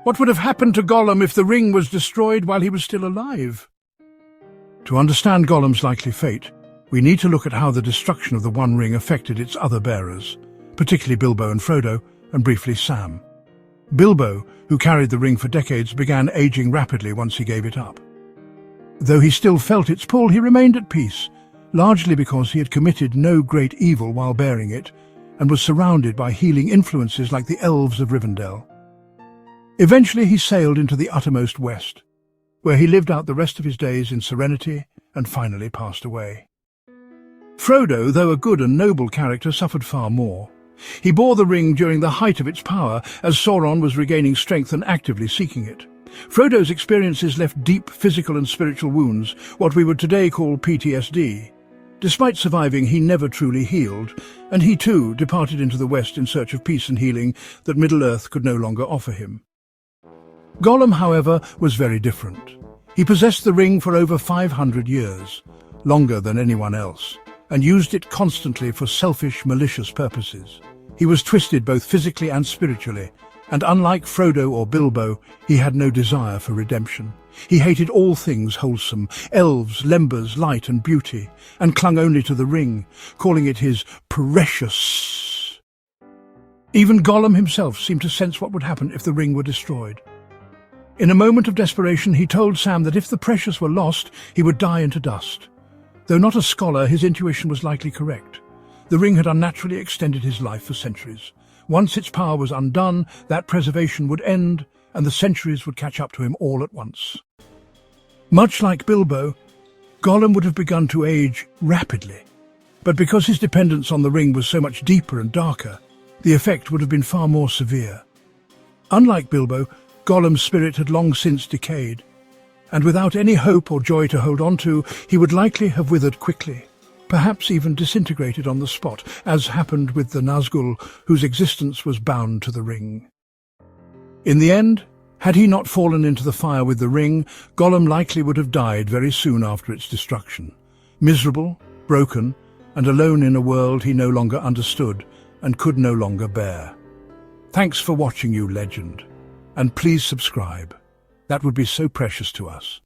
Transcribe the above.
What would have happened to Gollum if the ring was destroyed while he was still alive? To understand Gollum's likely fate, we need to look at how the destruction of the One Ring affected its other bearers, particularly Bilbo and Frodo, and briefly Sam. Bilbo, who carried the ring for decades, began aging rapidly once he gave it up. Though he still felt its pull, he remained at peace, largely because he had committed no great evil while bearing it, and was surrounded by healing influences like the elves of Rivendell. Eventually he sailed into the uttermost west, where he lived out the rest of his days in serenity and finally passed away. Frodo, though a good and noble character, suffered far more. He bore the ring during the height of its power, as Sauron was regaining strength and actively seeking it. Frodo's experiences left deep physical and spiritual wounds, what we would today call PTSD. Despite surviving, he never truly healed, and he too departed into the West in search of peace and healing that Middle-earth could no longer offer him. Gollum, however, was very different. He possessed the ring for over 500 years, longer than anyone else, and used it constantly for selfish, malicious purposes. He was twisted both physically and spiritually, and unlike Frodo or Bilbo, he had no desire for redemption. He hated all things wholesome, elves, lembas, light and beauty, and clung only to the ring, calling it his precious. Even Gollum himself seemed to sense what would happen if the ring were destroyed. In a moment of desperation, he told Sam that if the precious were lost, he would die into dust. Though not a scholar, his intuition was likely correct. The ring had unnaturally extended his life for centuries. Once its power was undone, that preservation would end, and the centuries would catch up to him all at once. Much like Bilbo, Gollum would have begun to age rapidly, but because his dependence on the ring was so much deeper and darker, the effect would have been far more severe. Unlike Bilbo, Gollum's spirit had long since decayed, and without any hope or joy to hold on to, he would likely have withered quickly, perhaps even disintegrated on the spot, as happened with the Nazgul, whose existence was bound to the ring. In the end, had he not fallen into the fire with the ring, Gollum likely would have died very soon after its destruction, miserable, broken, and alone in a world he no longer understood and could no longer bear. Thanks for watching, you legend, and please subscribe. That would be so precious to us.